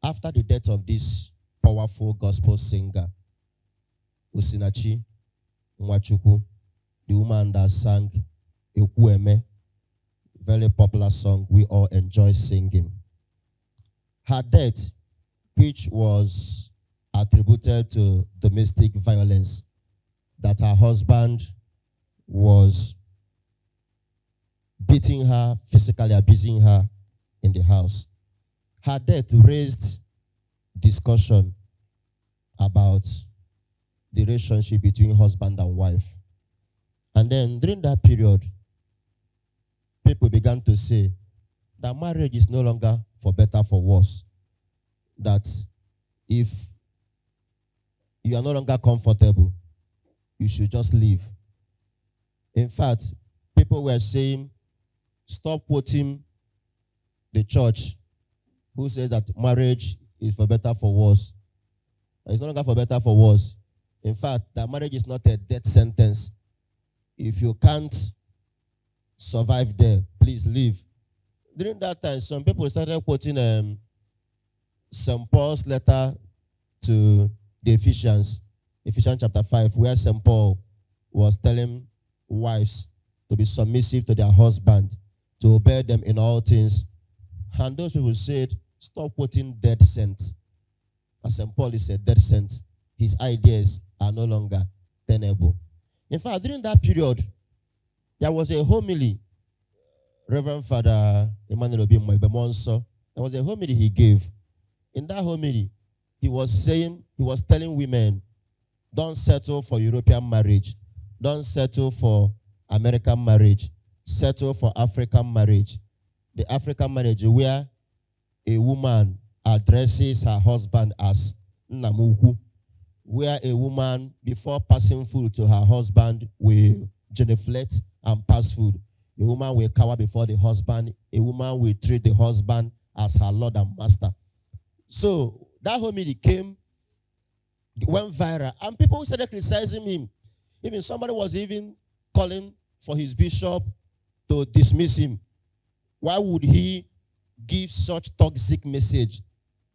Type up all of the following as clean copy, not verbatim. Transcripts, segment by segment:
after the death of this powerful gospel singer, Osinachi Nwachukwu, the woman that sang Ekwueme, very popular song we all enjoy singing. Her death, which was attributed to domestic violence, that her husband was beating her, physically abusing her in the house. Her death raised discussion about the relationship between husband and wife. And then during that period, people began to say that marriage is no longer for better, for worse. That if you are no longer comfortable, you should just leave. In fact, people were saying, stop quoting the church who says that marriage is for better, for worse. It's no longer for better, for worse. In fact, that marriage is not a death sentence. If you can't survive there, please leave. During that time, some people started quoting St. Paul's letter to the Ephesians chapter 5, where St. Paul was telling wives to be submissive to their husband, to obey them in all things. And those people said, stop quoting dead saints. As St. Paul is a dead saint, his ideas are no longer tenable. In fact, during that period, there was a homily, Reverend Father Emmanuel Obimo Ibemonso, there was a homily he gave. In that homily, he was telling women, don't settle for European marriage. Don't settle for American marriage. Settle for African marriage. The African marriage where a woman addresses her husband as Namuku, where a woman, before passing food to her husband, will genuflect and pass food. A woman will cower before the husband. A woman will treat the husband as her Lord and Master. So that homily went viral, and people started criticizing him. Even somebody was even calling for his bishop to dismiss him. Why would he give such toxic message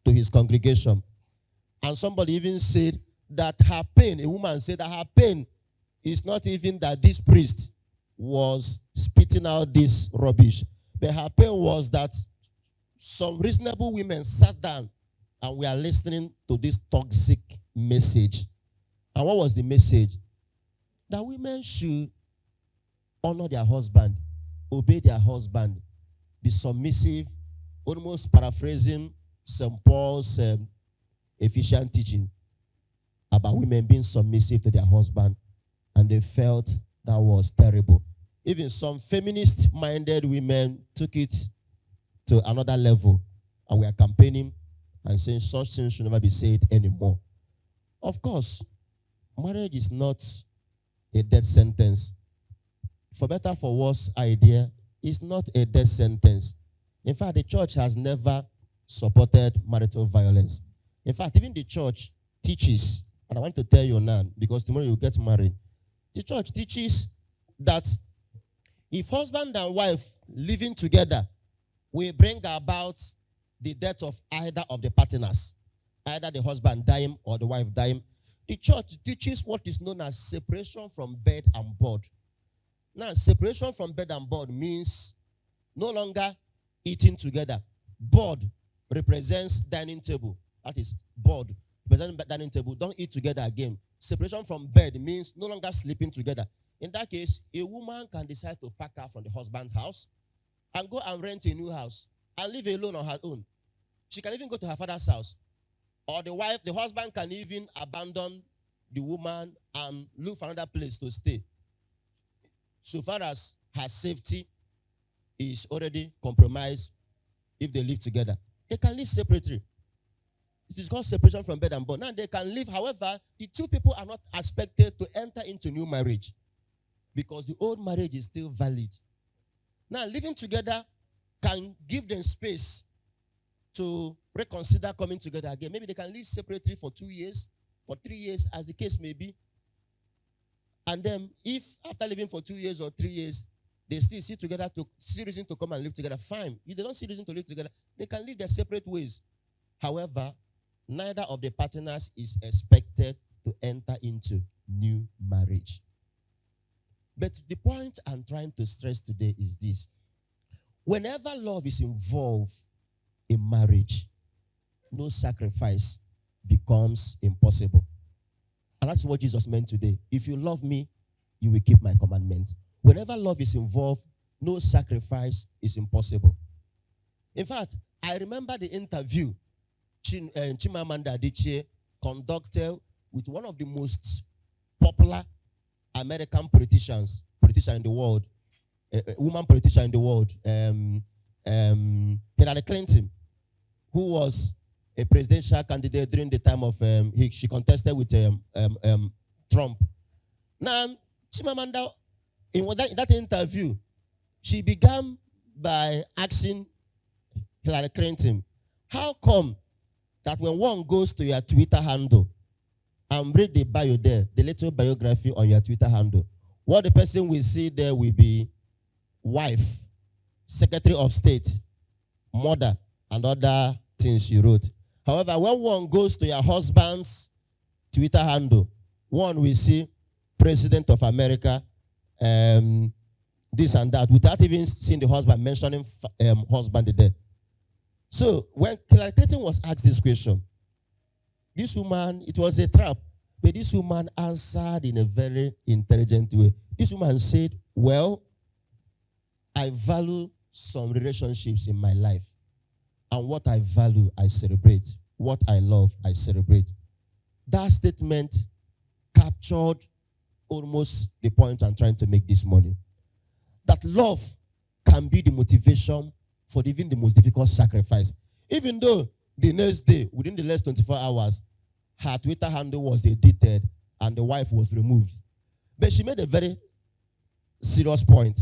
to his congregation? And somebody even said that her pain, a woman said that her pain is not even that this priest was spitting out this rubbish, but her pain was that some reasonable women sat down and we are listening to this toxic message. And what was the message? That women should honor their husband, obey their husband, be submissive, almost paraphrasing St. Paul's Ephesian teaching about women being submissive to their husband. And they felt that was terrible. Even some feminist-minded women took it to another level and we are campaigning and saying such things should never be said anymore. Of course, marriage is not a death sentence. For better, for worse idea is not a death sentence. In fact, the church has never supported marital violence. In fact, even the church teaches, and I want to tell you now, because tomorrow you'll get married. The church teaches that if husband and wife living together will bring about the death of either of the partners, either the husband dying or the wife dying, the church teaches what is known as separation from bed and board. Now, separation from bed and board means no longer eating together. Board represents dining table. That is board represents dining table. Don't eat together again. Separation from bed means no longer sleeping together. In that case, a woman can decide to pack her from the husband's house and go and rent a new house and live alone on her own. She can even go to her father's house. Or the husband can even abandon the woman and look for another place to stay. So far as her safety is already compromised if they live together. They can live separately. It is called separation from bed and board. Now they can live, however, the two people are not expected to enter into new marriage because the old marriage is still valid. Now living together can give them space to reconsider coming together again. Maybe they can live separately for 2 years, for 3 years, as the case may be. And then if after living for 2 years or 3 years, they still see together to see reason to come and live together, fine. If they don't see reason to live together, they can live their separate ways. However, neither of the partners is expected to enter into new marriage. But the point I'm trying to stress today is this. Whenever love is involved in marriage, no sacrifice becomes impossible. And that's what Jesus meant today. If you love me, you will keep my commandments. Whenever love is involved, no sacrifice is impossible. In fact, I remember the interview Chimamanda Adichie conducted with one of the most popular American politician in the world, a woman politician in the world, Hillary Clinton, who was a presidential candidate during the time of she contested with Trump. Now, Chimamanda, in that interview, she began by asking Hillary Clinton, how come that when one goes to your Twitter handle and read the bio there, the little biography on your Twitter handle, what the person will see there will be wife, Secretary of State, mother, and other things she wrote. However, when one goes to your husband's Twitter handle, one will see President of America, this and that, without even seeing the husband mentioning husband there. So when Hillary Clinton was asked this question, this woman, it was a trap, but this woman answered in a very intelligent way. This woman said, well, I value some relationships in my life. And what I value, I celebrate. What I love, I celebrate. That statement captured almost the point I'm trying to make this morning. That love can be the motivation for even the most difficult sacrifice. Even though the next day, within the last 24 hours, her Twitter handle was edited and the wife was removed. But she made a very serious point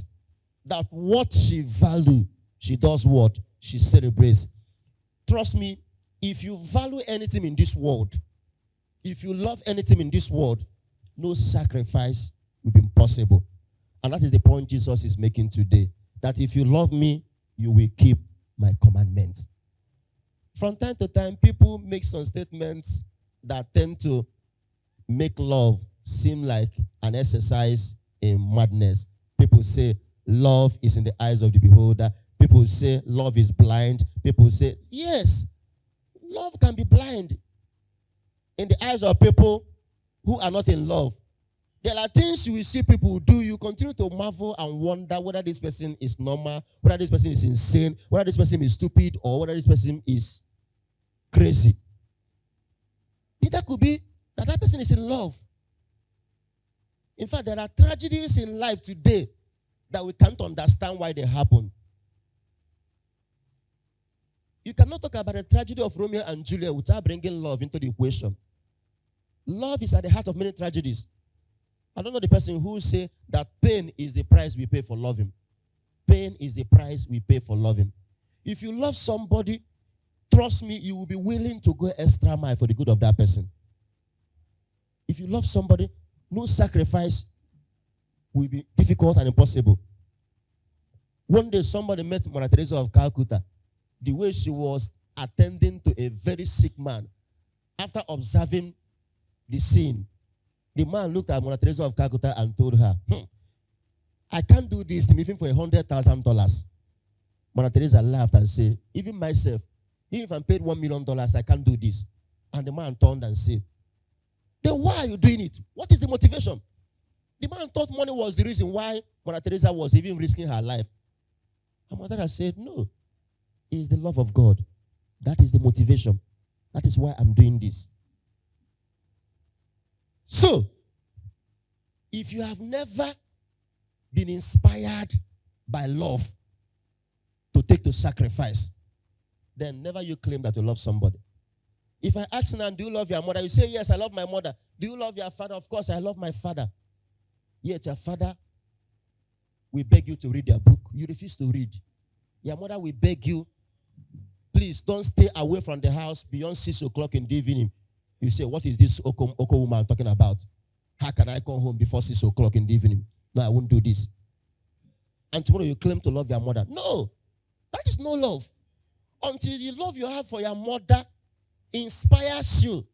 that what she values, she does what? She celebrates. Trust me, if you value anything in this world, if you love anything in this world, no sacrifice will be impossible. And that is the point Jesus is making today. That if you love me, you will keep my commandments. From time to time, people make some statements that tend to make love seem like an exercise in madness. People say love is in the eyes of the beholder. People say love is blind. People say, yes, love can be blind in the eyes of people who are not in love. There are things you will see people do. You continue to marvel and wonder whether this person is normal, whether this person is insane, whether this person is stupid, or whether this person is crazy. That could be that person is in love. In fact, there are tragedies in life today that we can't understand why they happen. You cannot talk about the tragedy of Romeo and Juliet without bringing love into the equation. Love is at the heart of many tragedies. I don't know the person who say that pain is the price we pay for loving. Pain is the price we pay for loving. If you love somebody, trust me, you will be willing to go extra mile for the good of that person. If you love somebody, no sacrifice will be difficult and impossible. One day somebody met Mother Teresa of Calcutta. The way she was attending to a very sick man. After observing the scene, the man looked at Mother Teresa of Calcutta and told her, I can't do this to me even for $100,000. Mother Teresa laughed and said, even myself, even if I'm paid $1 million, I can't do this. And the man turned and said, then why are you doing it? What is the motivation? The man thought money was the reason why Mother Teresa was even risking her life. And Mother Teresa said, no, it is the love of God. That is the motivation. That is why I'm doing this. So, if you have never been inspired by love to take to sacrifice, then never you claim that you love somebody. If I ask now, do you love your mother? You say, yes, I love my mother. Do you love your father? Of course, I love my father. Yet your father will beg you to read their book. You refuse to read. Your mother will beg you, please don't stay away from the house beyond 6 o'clock in the evening. You say, what is this Oko woman talking about? How can I come home before 6 o'clock in the evening? No, I won't do this. And tomorrow you claim to love your mother. No, that is no love. Until the love you have for your mother inspires you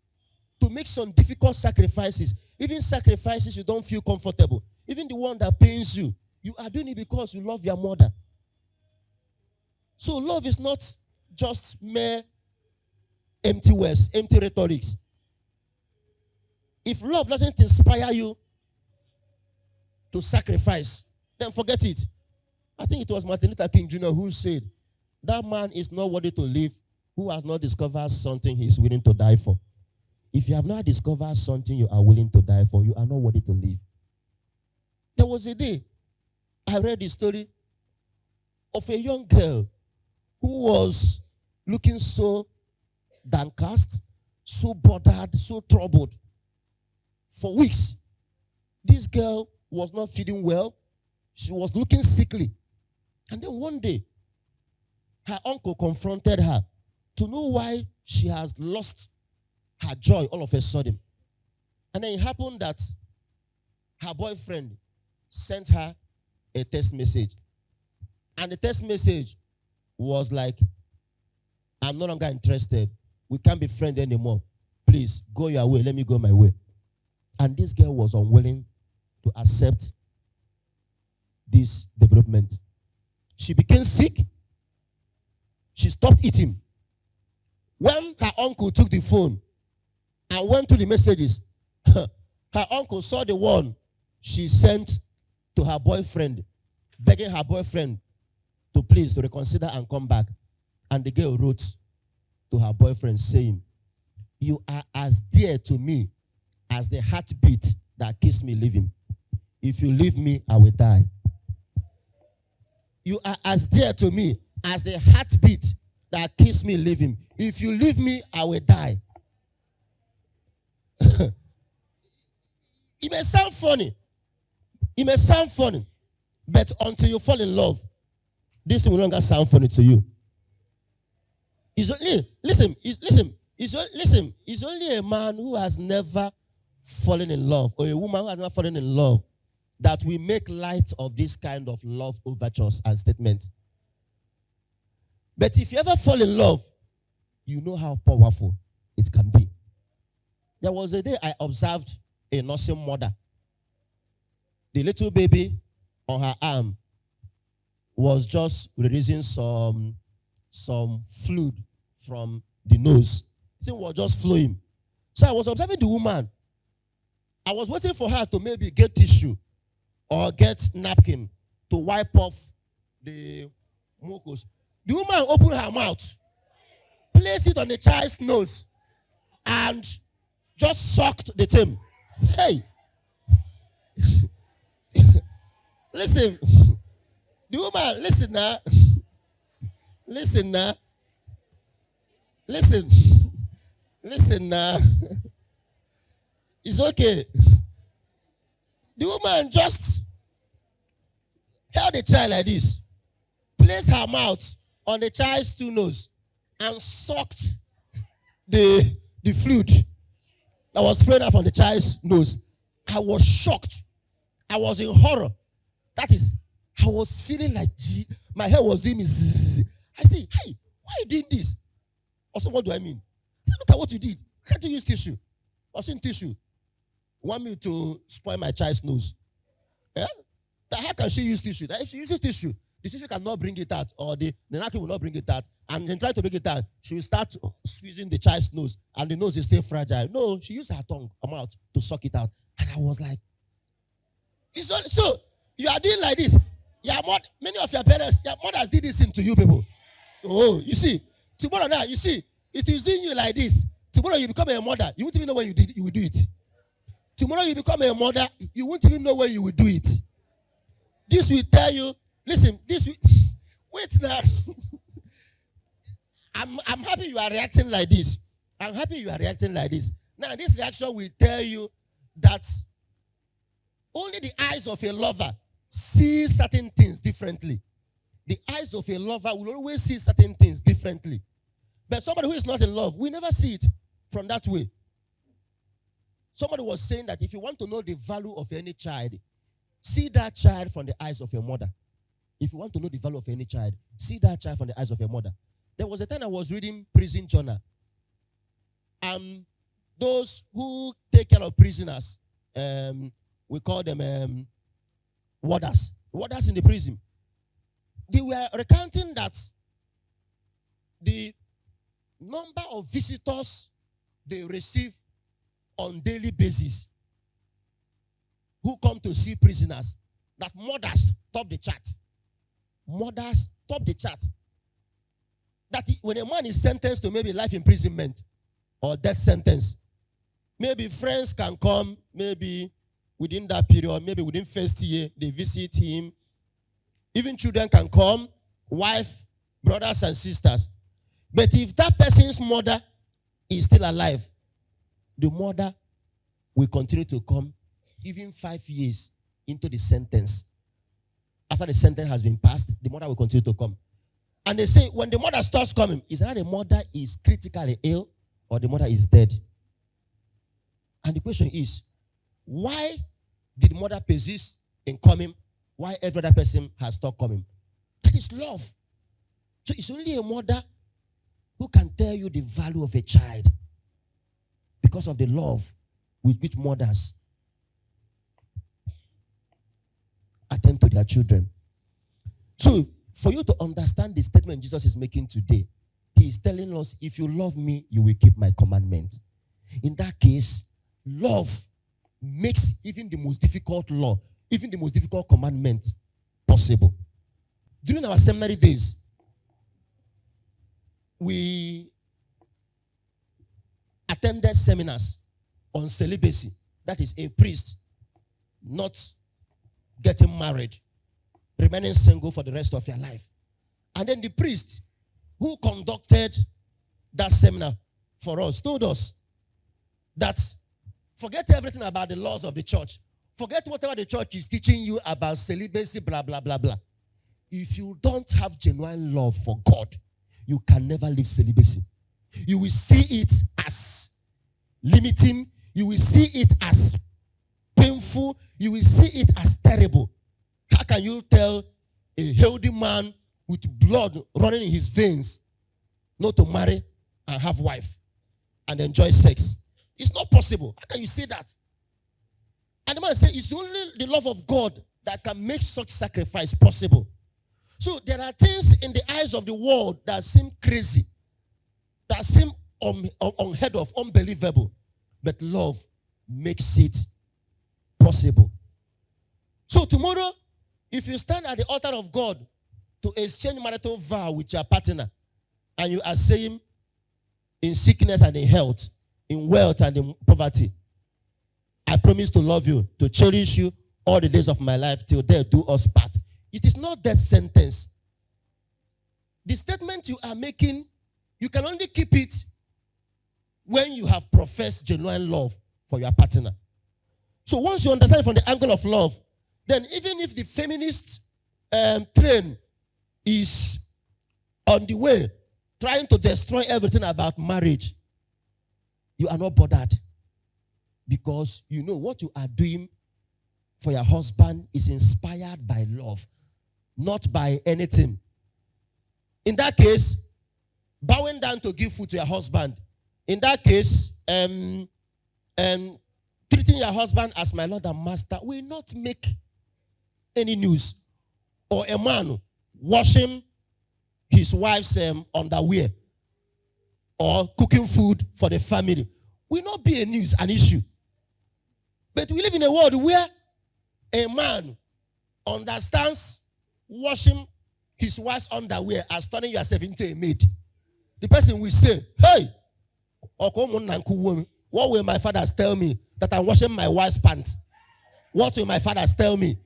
to make some difficult sacrifices, even sacrifices you don't feel comfortable, even the one that pains you, you are doing it because you love your mother. So love is not just mere empty words, empty rhetorics. If love doesn't inspire you to sacrifice, then forget it. I think it was Martin Luther King Jr. who said, that man is not worthy to live who has not discovered something he's willing to die for. If you have not discovered something you are willing to die for, you are not worthy to live. There was a day I read the story of a young girl who was looking so downcast, so bothered, so troubled. For weeks, this girl was not feeling well. She was looking sickly. And then one day, her uncle confronted her to know why she has lost her joy all of a sudden. And then it happened that her boyfriend sent her a text message. And the text message was like, I'm no longer interested. We can't be friends anymore. Please, go your way. Let me go my way. And this girl was unwilling to accept this development. She became sick. She stopped eating. When her uncle took the phone and went to the messages, her uncle saw the one she sent to her boyfriend, begging her boyfriend to please reconsider and come back. And the girl wrote to her boyfriend saying, you are as dear to me as the heartbeat that keeps me living. If you leave me, I will die. You are as dear to me as the heartbeat that keeps me living. If you leave me, I will die. It may sound funny. It may sound funny. But until you fall in love, this will no longer sound funny to you. It's only a man who has never fallen in love, or a woman who has never fallen in love, that we make light of this kind of love overtures and statements. But if you ever fall in love, you know how powerful it can be. There was a day I observed a nursing mother. The little baby on her arm was just releasing some fluid from the nose. The thing was just flowing. So I was observing the woman. I was waiting for her to maybe get tissue or get napkin to wipe off the mucus. The woman opened her mouth, placed it on the child's nose, and just sucked the thing. Hey. Listen. The woman, listen now. Listen now. Listen. Listen now. It's okay. The woman just held the child like this, placed her mouth on the child's two nose, and sucked the fluid that was flowing out from the child's nose. I was shocked. I was in horror. That is, I was feeling like my hair was doing zzz. I said, hey, why are you doing this? Also, what do I mean? I said, look at what you did. Can't you use tissue? I said, tissue. Want me to spoil my child's nose? Yeah? How can she use tissue? If she uses tissue, the tissue cannot bring it out, or the napkin will not bring it out. And then try to bring it out, she will start squeezing the child's nose, and the nose is still fragile. No, she used her tongue, her mouth, to suck it out. And I was like, so you are doing like this. Many of your parents, your mothers did this thing to you people. Oh, you see, tomorrow now, you see, it is doing you like this. Tomorrow you become a mother, you won't even know when you will do it. Tomorrow you become a mother, you won't even know when you will do it. This will tell you, listen, wait now. I'm happy you are reacting like this. I'm happy you are reacting like this. Now, this reaction will tell you that only the eyes of a lover see certain things differently. The eyes of a lover will always see certain things differently. But somebody who is not in love will never see it from that way. Somebody was saying that if you want to know the value of any child, see that child from the eyes of your mother. If you want to know the value of any child, see that child from the eyes of your mother. There was a time I was reading Prison Journal. and those who take care of prisoners, we call them warders in the prison. They were recounting that the number of visitors they receive on daily basis who come to see prisoners, that mothers top the chart. Mothers top the chart. That when a man is sentenced to maybe life imprisonment or death sentence, maybe friends can come, maybe within that period, maybe within first year, they visit him. Even children can come, wife, brothers and sisters. But if that person's mother is still alive, the mother will continue to come even 5 years into the sentence. After the sentence has been passed, the mother will continue to come. And they say when the mother starts coming, is that the mother is critically ill or the mother is dead? And the question is, why did the mother persist in coming while every other person has stopped coming? That is love. So it's only a mother who can tell you the value of a child because of the love with which mothers attend to their children. So for you to understand the statement Jesus is making today, he is telling us, if you love me, you will keep my commandment. In that case, love makes even the most difficult law, even the most difficult commandment possible. During our seminary days, we attended seminars on celibacy. That is a priest not getting married, remaining single for the rest of your life. And then the priest who conducted that seminar for us told us that forget everything about the laws of the church. Forget whatever the church is teaching you about celibacy, blah, blah, blah, blah. If you don't have genuine love for God, you can never live celibacy. You will see it as limiting. You will see it as painful. You will see it as terrible. How can you tell a healthy man with blood running in his veins not to marry and have wife and enjoy sex? It's not possible. How can you say that? And the man said, it's only the love of God that can make such sacrifice possible. So there are things in the eyes of the world that seem crazy, that seem unheard of, unbelievable. But love makes it possible. So tomorrow, if you stand at the altar of God to exchange marital vow with your partner, and you are saying in sickness and in health, in wealth and in poverty, I promise to love you, to cherish you all the days of my life till death do us part. It is not death sentence. The statement you are making, you can only keep it when you have professed genuine love for your partner. So once you understand it from the angle of love, then even if the feminist train is on the way, trying to destroy everything about marriage, you are not bothered. Because you know what you are doing for your husband is inspired by love, not by anything. In that case, bowing down to give food to your husband. In that case, treating your husband as my Lord and Master will not make any news. Or a man washing his wife's underwear or cooking food for the family will not be an issue. But we live in a world where a man understands washing his wife's underwear as turning yourself into a maid. The person will say, hey, what will my fathers tell me that I'm washing my wife's pants? What will my fathers tell me?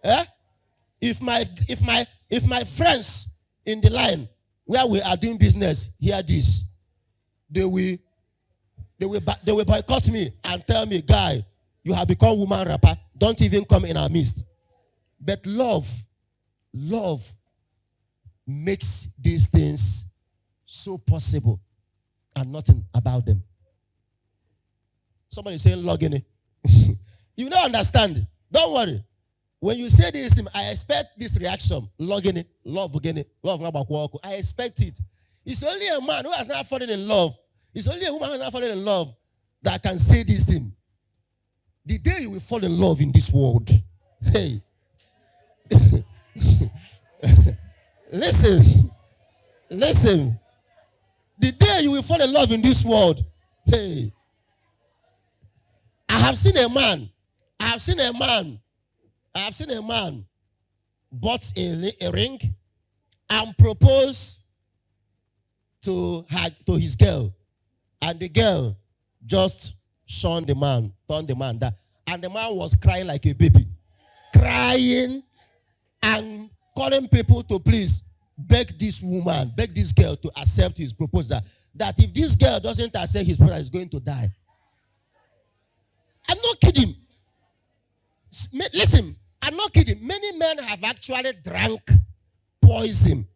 Eh? If my friends in the line where we are doing business hear this, they will boycott me and tell me, guy, you have become woman rapper. Don't even come in our midst. But love makes these things so possible and nothing about them. Somebody saying logging it. You don't understand. Don't worry. When you say this thing, I expect this reaction. Logging it, love again it, love. I expect it. It's only a man who has not fallen in love It's only a woman who has not fallen in love that can say this thing. The day you will fall in love in this world, hey, listen. The day you will fall in love in this world, hey, I have seen a man bought a ring and proposed to his girl, and the girl just turned the man down, and the man was crying like a baby, crying and calling people to please beg this girl to accept his proposal. That if this girl doesn't accept his proposal, he's going to die. I'm not kidding. Listen, I'm not kidding. Many men have actually drank poison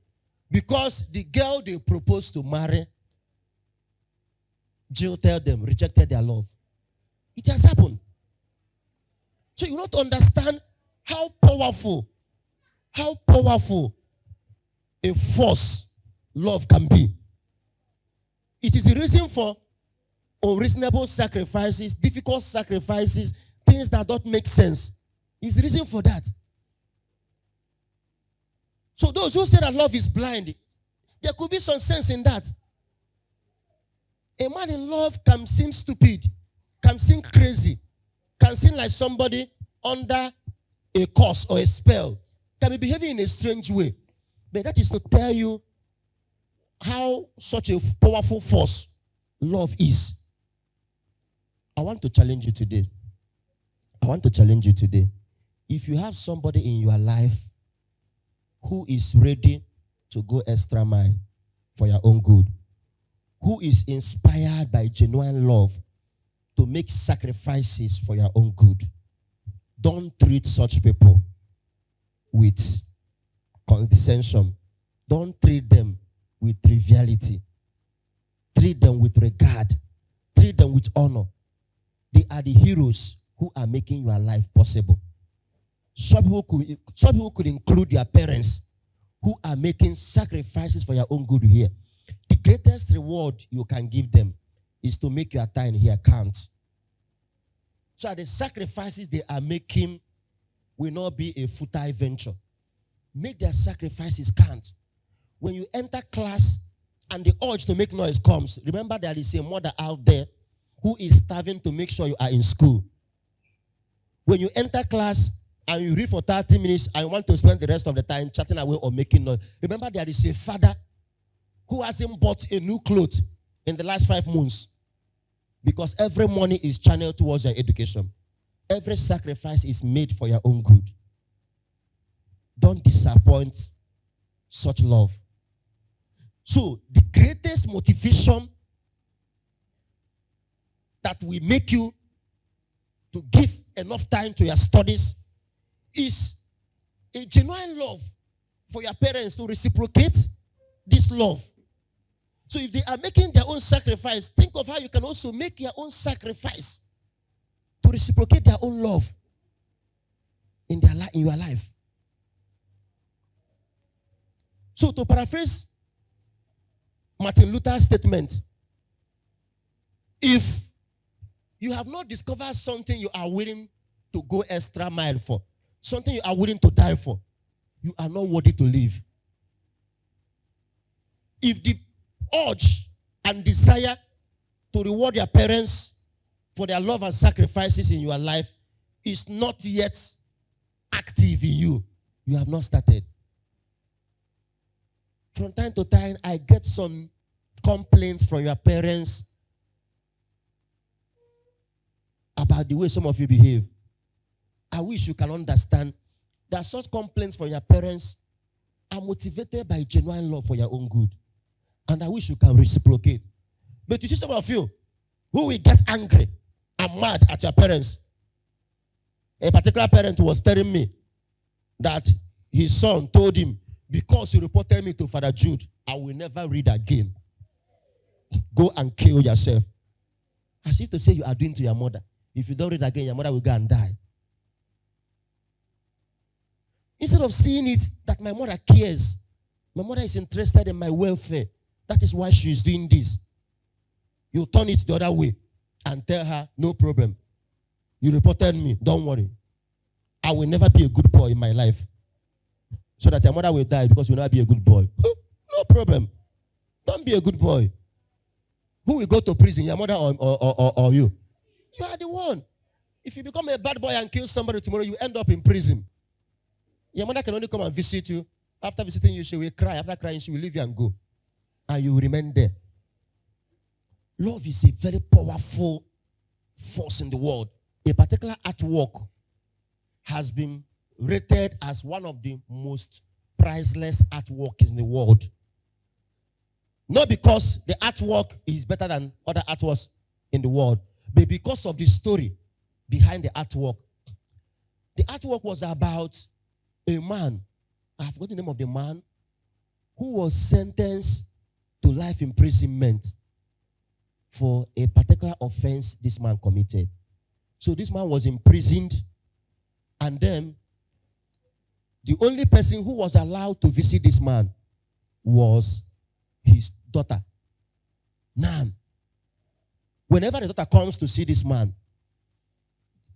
because the girl they proposed to marry jilted them, rejected their love. It has happened. So you don't understand how powerful a force love can be. It is the reason for unreasonable sacrifices, difficult sacrifices, things that don't make sense. It's the reason for that. So those who say that love is blind, there could be some sense in that. A man in love can seem stupid, can seem crazy, can seem like somebody under a curse or a spell, can be behaving in a strange way. But that is to tell you how such a powerful force love is. I want to challenge you today. If you have somebody in your life who is ready to go extra mile for your own good, who is inspired by genuine love to make sacrifices for your own good, don't treat such people with condescension. Don't treat them with triviality. Treat them with regard. Treat them with honor. They are the heroes who are making your life possible. Some people could include your parents who are making sacrifices for your own good here. The greatest reward you can give them is to make your time here count. So the sacrifices they are making will not be a futile venture. Make their sacrifices count. When you enter class and the urge to make noise comes, remember there is a mother out there who is starving to make sure you are in school. When you enter class and you read for 30 minutes and you want to spend the rest of the time chatting away or making noise, remember there is a father who hasn't bought a new clothes in the last 5 months because every money is channeled towards your education. Every sacrifice is made for your own good. Don't disappoint such love. So the greatest motivation that will make you to give enough time to your studies is a genuine love for your parents to reciprocate this love. So if they are making their own sacrifice, think of how you can also make your own sacrifice to reciprocate their own love in your life. So to paraphrase Martin Luther's statement, if you have not discovered something you are willing to go extra mile for, something you are willing to die for, you are not worthy to live. If the urge and desire to reward your parents for their love and sacrifices in your life is not yet active in you, you have not started. From time to time, I get some complaints from your parents about the way some of you behave. I wish you can understand that such complaints from your parents are motivated by genuine love for your own good. And I wish you can reciprocate. But you see some of you who will get angry and mad at your parents. A particular parent was telling me that his son told him, because you reported me to Father Jude, I will never read again. Go and kill yourself. As if to say you are doing to your mother. If you don't read again, your mother will go and die. Instead of seeing it that my mother cares, my mother is interested in my welfare. That is why she is doing this. You turn it the other way and tell her, no problem. You reported me, don't worry. I will never be a good boy in my life. So that your mother will die because you will never be a good boy. No problem. Don't be a good boy. Who will go to prison, your mother or you? You are the one. If you become a bad boy and kill somebody tomorrow, you end up in prison. Your mother can only come and visit you. After visiting you, she will cry. After crying, she will leave you and go. And you will remain there. Love is a very powerful force in the world. A particular artwork has been rated as one of the most priceless artworks in the world. Not because the artwork is better than other artworks in the world, but because of the story behind the artwork. The artwork was about a man, I forgot the name of the man, who was sentenced to life imprisonment for a particular offense this man committed. So this man was imprisoned, and then the only person who was allowed to visit this man was his daughter. Now, whenever the daughter comes to see this man,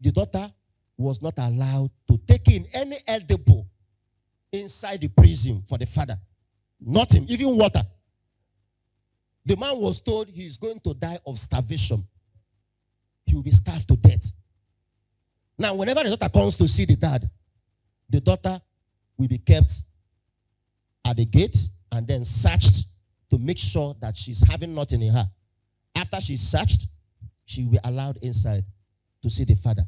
the daughter was not allowed to take in any edible inside the prison for the father. Nothing, even water. The man was told he is going to die of starvation. He will be starved to death. Now, whenever the daughter comes to see the dad, the daughter will be kept at the gate and then searched to make sure that she's having nothing in her. After she's searched, she will be allowed inside to see the father.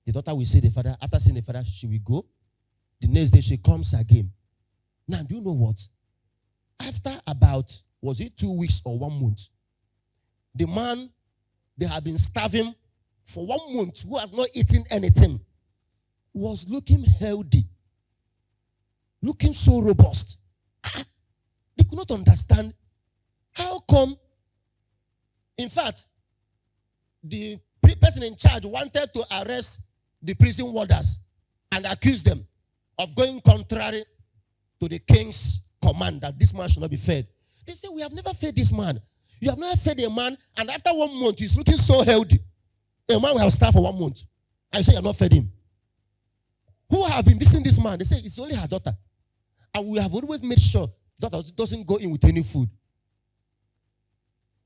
The daughter will see the father. After seeing the father, she will go. The next day, she comes again. Now, do you know what? After about, was it 2 weeks or 1 month, the man, they had been starving for 1 month, who has not eaten anything, was looking healthy, looking so robust. They could not understand how come. In fact, the person in charge wanted to arrest the prison warders and accuse them of going contrary to the king's command that this man should not be fed. They say, we have never fed this man. You have never fed a man, and after 1 month, he's looking so healthy. A man will have starved for 1 month. And you say you have not fed him. Who have been visiting this man? They say it's only her daughter. And we have always made sure daughter doesn't go in with any food.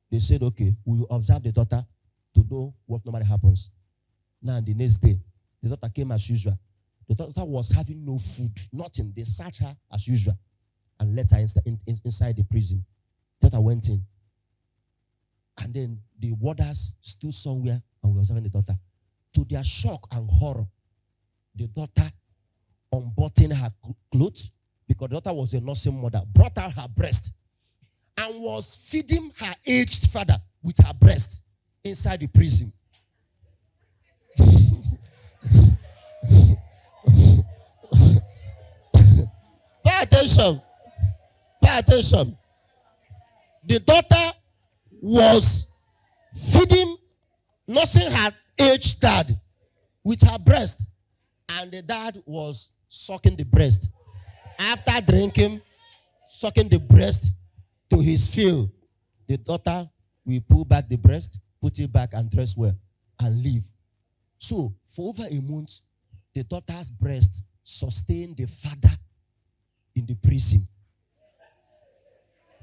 They said, okay, we will observe the daughter to know what normally happens. Now, the next day, the daughter came as usual. The daughter was having no food, nothing. They searched her as usual and let her inside the prison. The daughter went in. And then the warders stood somewhere and were observing the daughter. To their shock and horror, the daughter unbuttoned her clothes, because the daughter was a nursing mother, brought out her breast and was feeding her aged father with her breast inside the prison. Pay attention. Pay attention. The daughter was feeding, nursing her aged dad with her breast, and the dad was sucking the breast. After drinking, sucking the breast to his fill, the daughter will pull back the breast, put it back and dress well and leave. So, for over a month, the daughter's breast sustained the father in the prison.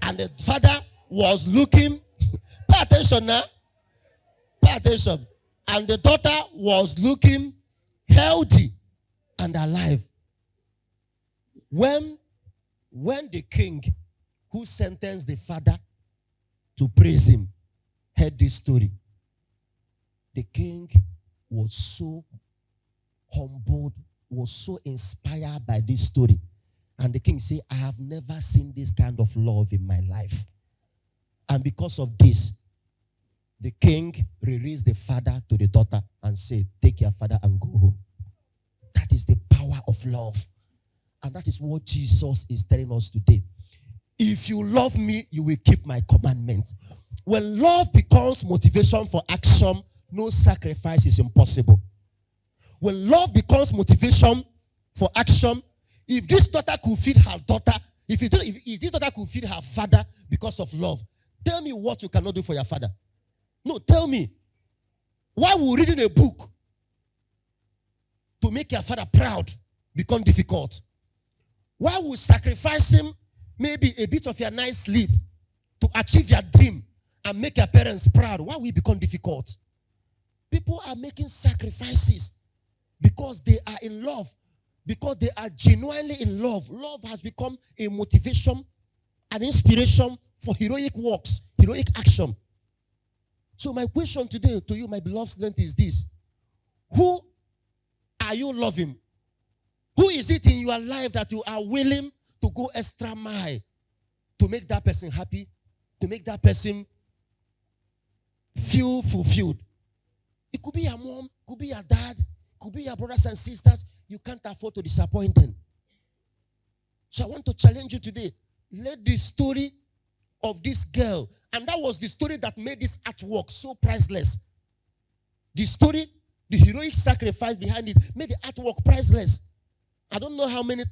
And the father was looking, pay attention now, pay attention. And the daughter was looking healthy and alive. When the king who sentenced the father to prison heard this story, the king was so humbled, was so inspired by this story. And the king said, I have never seen this kind of love in my life. And because of this, the king released the father to the daughter and said, take your father and go home. That is the power of love. And that is what Jesus is telling us today. If you love me, you will keep my commandments. When love becomes motivation for action, no sacrifice is impossible. When love becomes motivation for action, if this daughter could feed her daughter, if this daughter could feed her father because of love, tell me what you cannot do for your father. No, tell me. Why will reading a book to make your father proud become difficult? Why will sacrificing maybe a bit of your nice sleep to achieve your dream and make your parents proud? Why will it become difficult? People are making sacrifices because they are in love, because they are genuinely in love. Love has become a motivation, an inspiration for heroic works, heroic action. So my question today to you, my beloved student, is this. Who are you loving? Who is it in your life that you are willing to go extra mile to make that person happy, to make that person feel fulfilled? It could be your mom, could be your dad, could be your brothers and sisters. You can't afford to disappoint them. So I want to challenge you today. Let the story of this girl, and that was the story that made this artwork so priceless. The story, the heroic sacrifice behind it made the artwork priceless. I don't know how many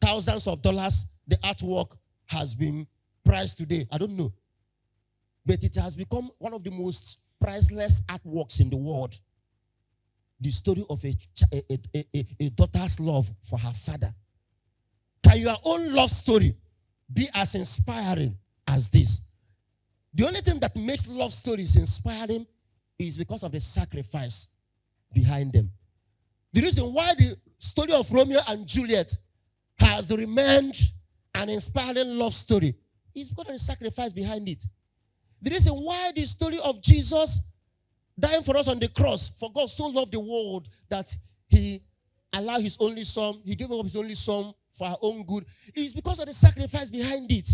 thousands of dollars the artwork has been priced today. I don't know. But it has become one of the most priceless artworks in the world. The story of a daughter's love for her father. Can your own love story be as inspiring as this? The only thing that makes love stories inspiring is because of the sacrifice behind them. The reason why the story of Romeo and Juliet has remained an inspiring love story is because of the sacrifice behind it. The reason why the story of Jesus dying for us on the cross, for God so loved the world that he allowed his only son, he gave up his only son for our own good, is because of the sacrifice behind it.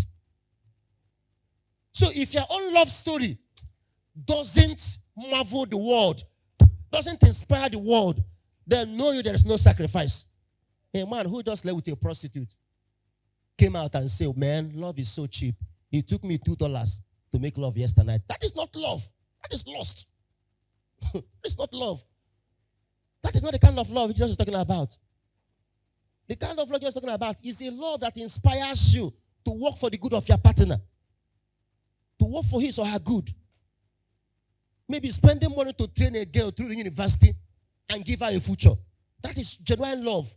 So if your own love story doesn't marvel the world, doesn't inspire the world, then know you there is no sacrifice. A man who just left with a prostitute came out and said, man, love is so cheap. It took me $2 to make love yesterday night. That is not love. That is lust. It's not love. That is not the kind of love Jesus is talking about. The kind of love Jesus is talking about is a love that inspires you to work for the good of your partner, to work for his or her good. Maybe spending money to train a girl through the university and give her a future. That is genuine love.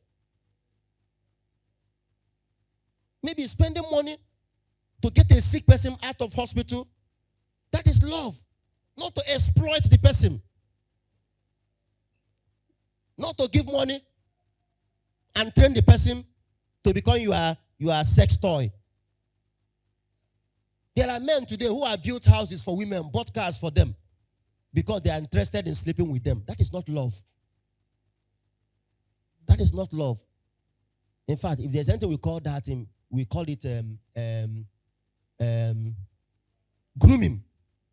Maybe spending money to get a sick person out of hospital. That is love. Not to exploit the person. Not to give money and train the person to become your sex toy. There are men today who have built houses for women, bought cars for them, because they are interested in sleeping with them. That is not love. That is not love. In fact, if there's anything we call that, we call it grooming.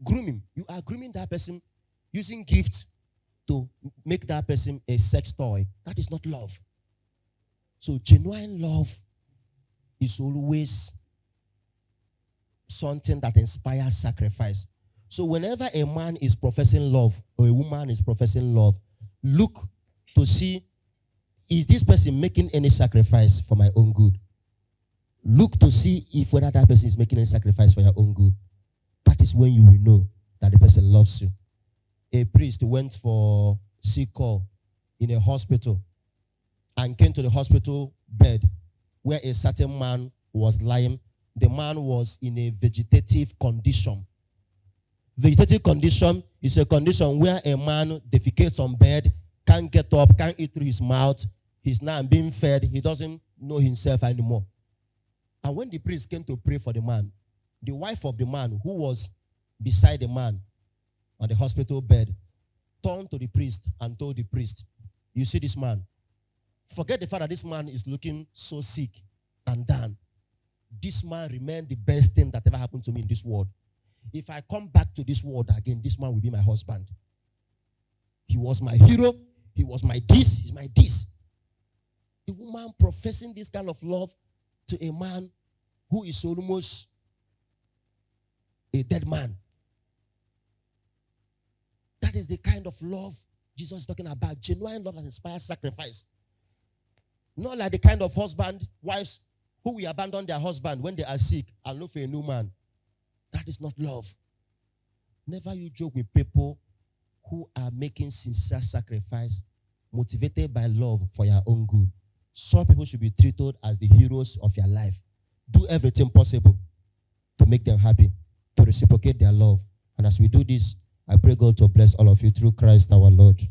Grooming. You are grooming that person using gifts to make that person a sex toy. That is not love. So genuine love is always something that inspires sacrifice. So whenever a man is professing love or a woman is professing love, look to see, is this person making any sacrifice for my own good? Look to see if whether that person is making any sacrifice for your own good. That is when you will know that the person loves you. A priest went for sick call in a hospital and came to the hospital bed where a certain man was lying. The man was in a vegetative condition. Vegetative condition is a condition where a man defecates on bed, can't get up, can't eat through his mouth. He's now being fed. He doesn't know himself anymore. And when the priest came to pray for the man, the wife of the man who was beside the man on the hospital bed turned to the priest and told the priest, you see this man, forget the fact that this man is looking so sick and down. This man remained the best thing that ever happened to me in this world. If I come back to this world again, this man will be my husband. He was my hero. He was my this. He's my this. The woman professing this kind of love to a man who is almost a dead man. That is the kind of love Jesus is talking about. Genuine love that inspires sacrifice. Not like the kind of husband, wives who will abandon their husband when they are sick and look for a new man. That is not love. Never you joke with people who are making sincere sacrifice, motivated by love for your own good. Some people should be treated as the heroes of your life. Do everything possible to make them happy, to reciprocate their love. And as we do this, I pray God to bless all of you through Christ our Lord.